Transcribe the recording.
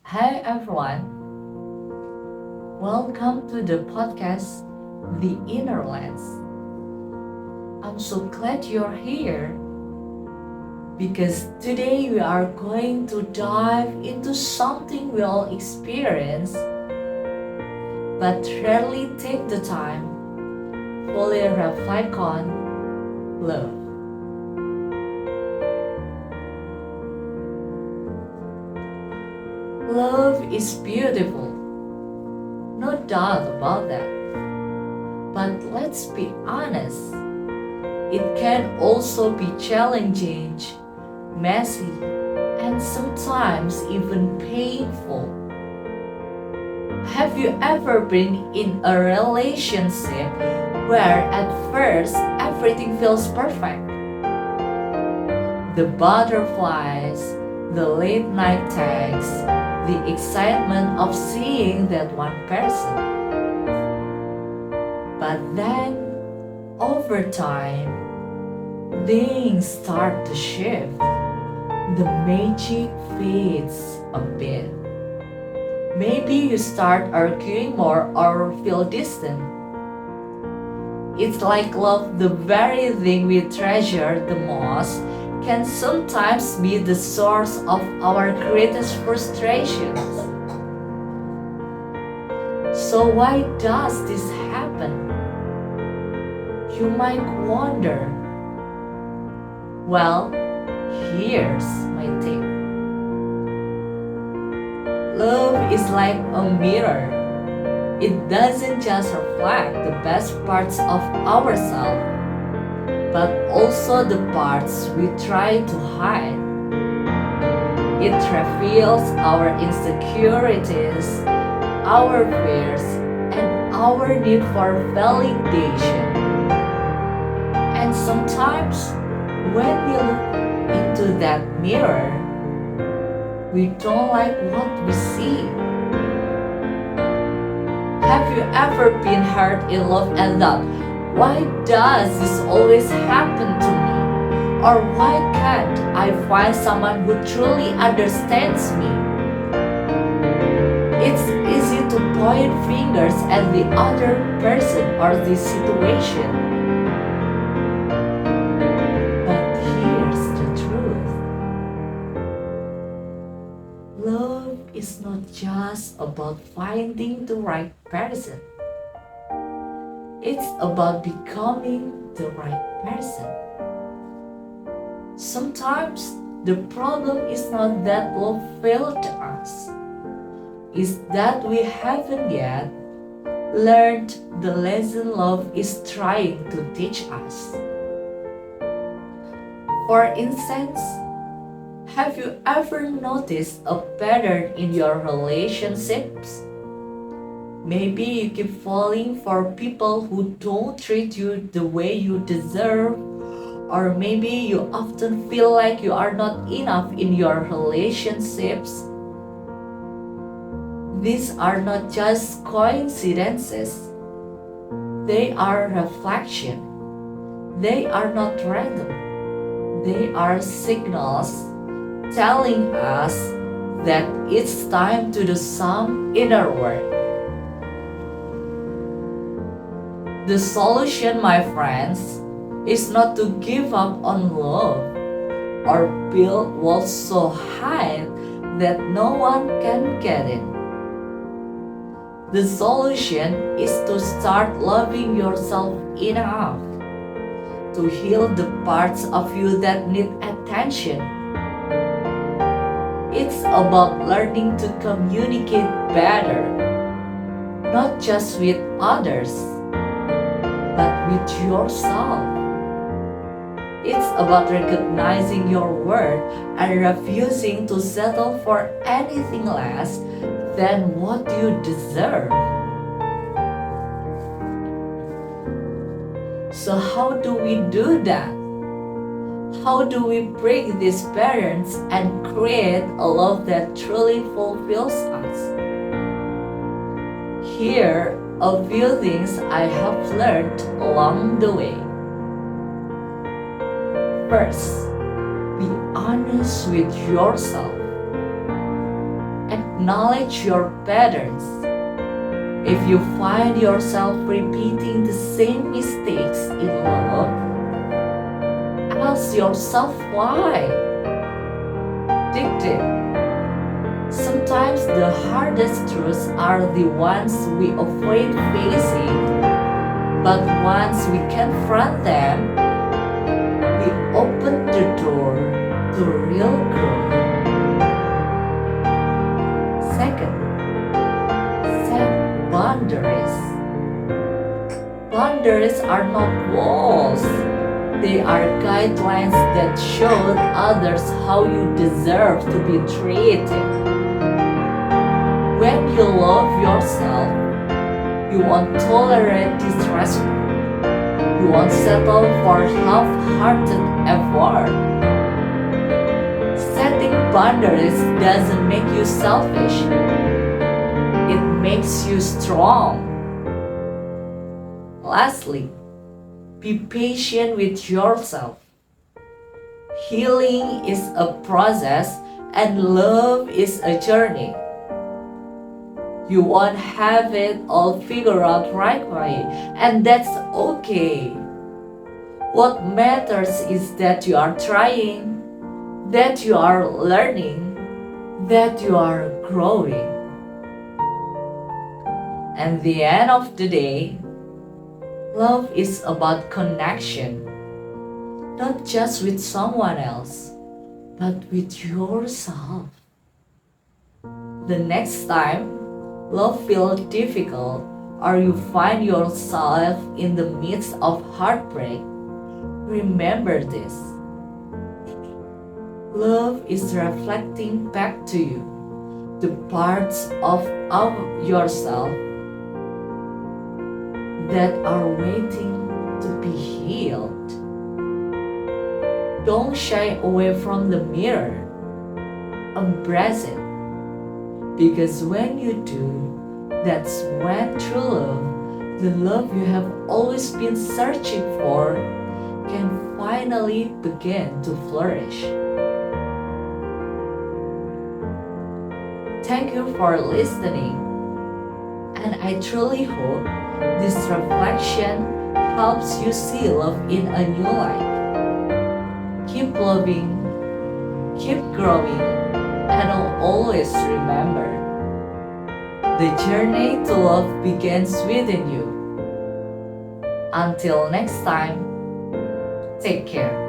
Hi everyone, welcome to the podcast The Inner Lens. I'm so glad you're here because today we are going to dive into something we all experience but rarely take the time fully reflect on love. Love is beautiful, no doubt about that. But let's be honest, it can also be challenging, messy, and sometimes even painful. Have you ever been in a relationship where at first everything feels perfect? The butterflies, the late night texts, the excitement of seeing that one person. But then, over time, things start to shift. The magic fades a bit. Maybe you start arguing more or feel distant. It's like love, the very thing we treasure the most, can sometimes be the source of our greatest frustrations. So, why does this happen? You might wonder. Well, here's my take. Love is like a mirror. It doesn't just reflect the best parts of ourselves, but also the parts we try to hide. It reveals our insecurities, our fears, and our need for validation. And sometimes, when we look into that mirror, we don't like what we see. Have you ever been hurt in love and thought, why does this always happen to me? Or why can't I find someone who truly understands me? It's easy to point fingers at the other person or the situation. But here's the truth. Love is not just about finding the right person. It's about becoming the right person. Sometimes the problem is not that love failed us. It's that we haven't yet learned the lesson love is trying to teach us. For instance, have you ever noticed a pattern in your relationships? Maybe you keep falling for people who don't treat you the way you deserve, or maybe you often feel like you are not enough in your relationships. These are not just coincidences, they are reflection. They are not random. They are signals telling us that it's time to do some inner work. The solution, my friends, is not to give up on love or build walls so high that no one can get in. The solution is to start loving yourself enough to heal the parts of you that need attention. It's about learning to communicate better, not just with others, but with yourself. It's about recognizing your worth and refusing to settle for anything less than what you deserve. So, how do we do that? How do we break these patterns and create a love that truly fulfills us? Here are a few things I have learned along the way. First, be honest with yourself. acknowledge your patterns. If you find yourself repeating the same mistakes in love, ask yourself why. Dig deep. Sometimes the hardest truths are the ones we avoid facing, but once we confront them, we open the door to real growth. Second, set boundaries. Boundaries are not walls. They are guidelines that show others how you deserve to be treated. When you love yourself, you won't tolerate disrespect. You won't settle for half-hearted effort. Setting boundaries doesn't make you selfish. It makes you strong. Lastly, be patient with yourself. Healing is a process and love is a journey. You won't have it all figured out right away, and that's okay. What matters is that you are trying, that you are learning, that you are growing. At the end of the day, love is about connection, not just with someone else, but with yourself. The next time love feels difficult or you find yourself in the midst of heartbreak, remember this. Love is reflecting back to you the parts of yourself that are waiting to be healed. Don't shy away from the mirror. Embrace it. Because when you do, that's when true love, the love you have always been searching for, can finally begin to flourish. Thank you for listening, and I truly hope this reflection helps you see love in a new light. Keep loving, keep growing, and always remember, the journey to love begins within you. Until next time, take care.